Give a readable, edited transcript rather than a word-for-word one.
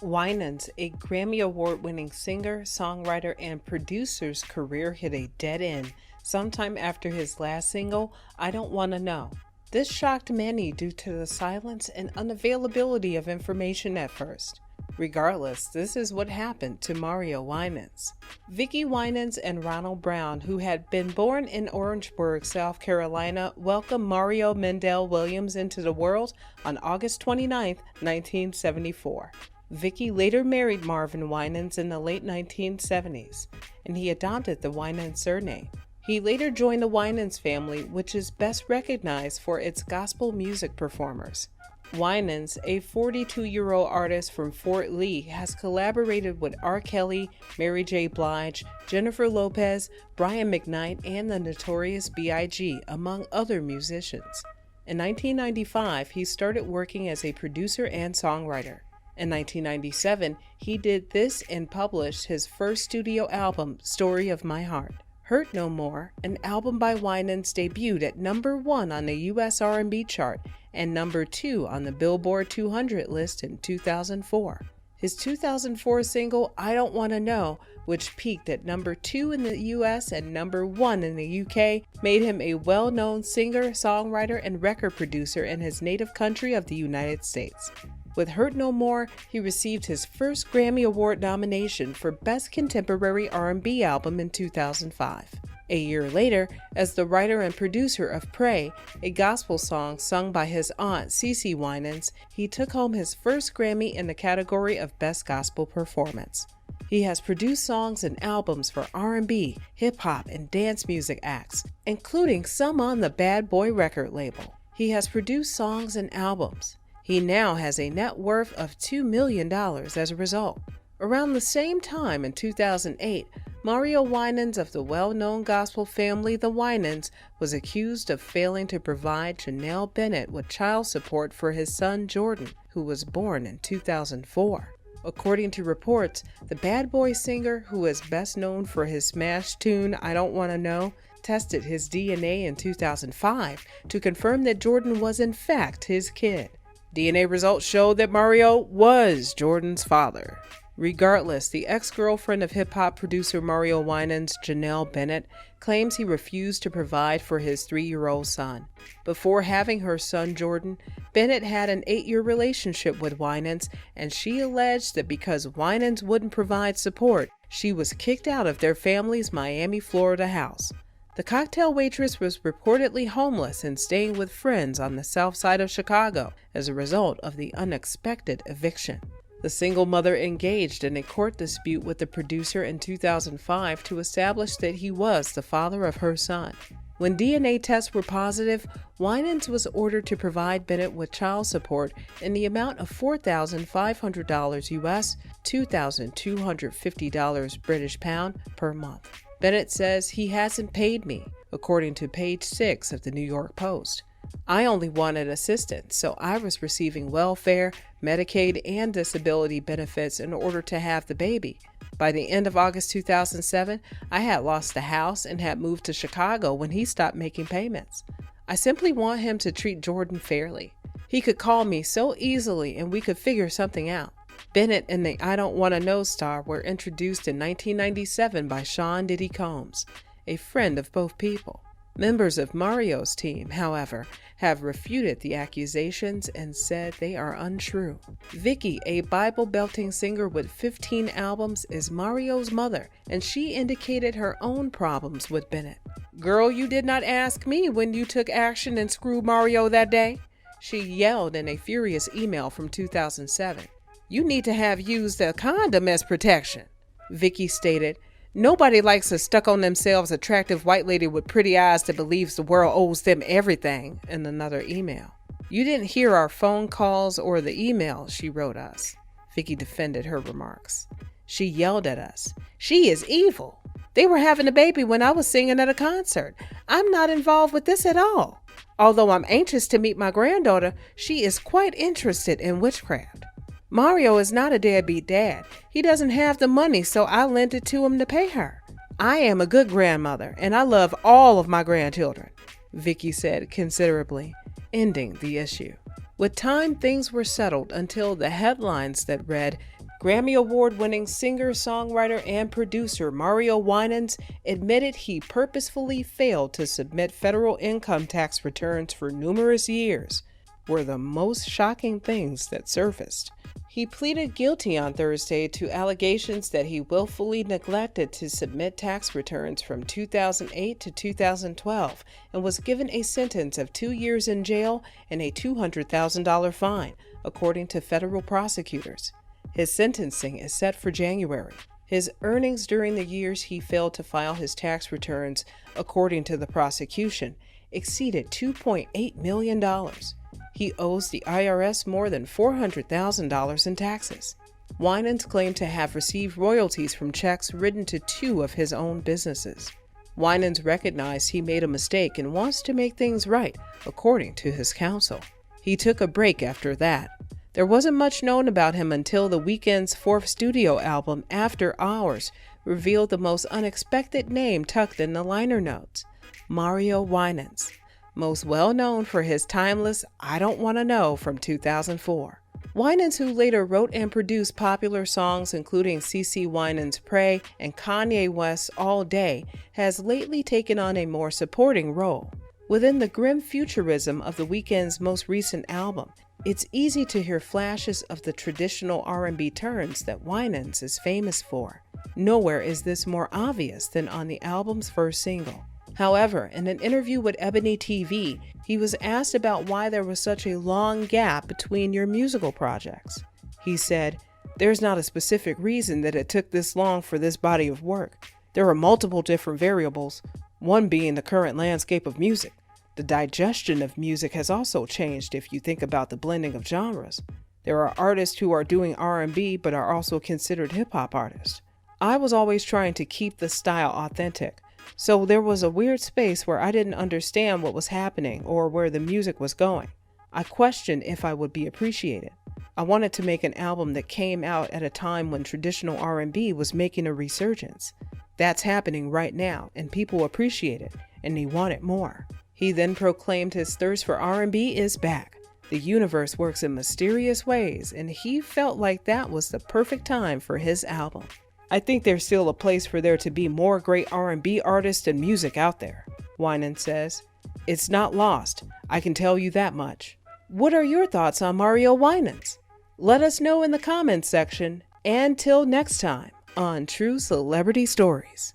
Winans, a Grammy Award-winning singer, songwriter, and producer's career hit a dead end sometime after his last single, I Don't Wanna Know. This shocked many due to the silence and unavailability of information at first. Regardless, this is what happened to Mario Winans. Vicki Winans and Ronald Brown, who had been born in Orangeburg, South Carolina, welcomed Mario Mendel Williams into the world on August 29, 1974. Vicki later married Marvin Winans in the late 1970s, and he adopted the Winans surname. He later joined the Winans family, which is best recognized for its gospel music performers. Winans, a 42-year-old artist from Fort Lee, has collaborated with R. Kelly, Mary J. Blige, Jennifer Lopez, Brian McKnight, and the Notorious B.I.G., among other musicians. In 1995, he started working as a producer and songwriter. In 1997, he did this and published his first studio album, Story of My Heart. Hurt No More, an album by Winans, debuted at number 1 on the U.S. R&B chart and number 2 on the Billboard 200 list in 2004. His 2004 single, I Don't Wanna Know, which peaked at number 2 in the U.S. and number 1 in the U.K., made him a well-known singer, songwriter, and record producer in his native country of the United States. With Hurt No More, he received his first Grammy Award nomination for Best Contemporary R&B Album in 2005. A year later, as the writer and producer of Pray, a gospel song sung by his aunt CeCe Winans, he took home his first Grammy in the category of Best Gospel Performance. He has produced songs and albums for R&B, hip-hop, and dance music acts, including some on the Bad Boy record label. He has produced songs and albums. He now has a net worth of $2 million as a result. Around the same time in 2008, Mario Winans of the well-known gospel family The Winans was accused of failing to provide Janelle Bennett with child support for his son Jordan, who was born in 2004. According to reports, the Bad Boy singer, who is best known for his smash tune I Don't Wanna Know, tested his DNA in 2005 to confirm that Jordan was in fact his kid. DNA results showed that Mario was Jordan's father. Regardless, the ex-girlfriend of hip-hop producer Mario Winans, Janelle Bennett, claims he refused to provide for his 3-year-old son. Before having her son Jordan, Bennett had an 8-year relationship with Winans, and she alleged that because Winans wouldn't provide support, she was kicked out of their family's Miami, Florida house. The cocktail waitress was reportedly homeless and staying with friends on the south side of Chicago as a result of the unexpected eviction. The single mother engaged in a court dispute with the producer in 2005 to establish that he was the father of her son. When DNA tests were positive, Winans was ordered to provide Bennett with child support in the amount of $4,500 US, $2,250 British pound per month. Bennett says he hasn't paid me, according to page 6 of the New York Post. I only wanted assistance, so I was receiving welfare, Medicaid, and disability benefits in order to have the baby. By the end of August 2007, I had lost the house and had moved to Chicago when he stopped making payments. I simply want him to treat Jordan fairly. He could call me so easily and we could figure something out. Bennett and the I Don't Wanna Know star were introduced in 1997 by Sean Diddy Combs, a friend of both people. Members of Mario's team, however, have refuted the accusations and said they are untrue. Vicki, a Bible-belting singer with 15 albums, is Mario's mother, and she indicated her own problems with Bennett. "Girl, you did not ask me when you took action and screwed Mario that day," she yelled in a furious email from 2007. "You need to have used a condom as protection," Vicki stated. "Nobody likes a stuck-on-themselves attractive white lady with pretty eyes that believes the world owes them everything," in another email. "You didn't hear our phone calls or the emails," she wrote us. Vicki defended her remarks. She yelled at us. "She is evil. They were having a baby when I was singing at a concert. I'm not involved with this at all. Although I'm anxious to meet my granddaughter, she is quite interested in witchcraft. Mario is not a deadbeat dad. He doesn't have the money, so I lent it to him to pay her. I am a good grandmother, and I love all of my grandchildren," Vicki said considerably, ending the issue. With time, things were settled until the headlines that read, Grammy Award-winning singer, songwriter, and producer Mario Winans admitted he purposefully failed to submit federal income tax returns for numerous years, were the most shocking things that surfaced. He pleaded guilty on Thursday to allegations that he willfully neglected to submit tax returns from 2008 to 2012 and was given a sentence of 2 years in jail and a $200,000 fine, according to federal prosecutors. His sentencing is set for January. His earnings during the years he failed to file his tax returns, according to the prosecution, exceeded $2.8 million. He owes the IRS more than $400,000 in taxes. Winans claimed to have received royalties from checks written to 2 of his own businesses. Winans recognized he made a mistake and wants to make things right, according to his counsel. He took a break after that. There wasn't much known about him until The Weeknd's 4th studio album, After Hours, revealed the most unexpected name tucked in the liner notes: Mario Winans, most well known for his timeless I Don't Wanna Know from 2004. Winans, who later wrote and produced popular songs including CeCe Winans' Pray and Kanye West's All Day, has lately taken on a more supporting role. Within the grim futurism of The Weeknd's most recent album, it's easy to hear flashes of the traditional R&B turns that Winans is famous for. Nowhere is this more obvious than on the album's first single. However, in an interview with Ebony TV, he was asked about why there was such a long gap between your musical projects. He said, "There's not a specific reason that it took this long for this body of work. There are multiple different variables, one being the current landscape of music. The digestion of music has also changed if you think about the blending of genres. There are artists who are doing R&B but are also considered hip-hop artists. I was always trying to keep the style authentic, so there was a weird space where I didn't understand what was happening or where the music was going. I questioned if I would be appreciated. I wanted to make an album that came out at a time when traditional R&B was making a resurgence. That's happening right now, and people appreciate it, and they want it more." He then proclaimed his thirst for R&B is back. The universe works in mysterious ways, and he felt like that was the perfect time for his album. "I think there's still a place for there to be more great R&B artists and music out there," Winans says. "It's not lost, I can tell you that much." What are your thoughts on Mario Winans? Let us know in the comments section. And till next time on True Celebrity Stories.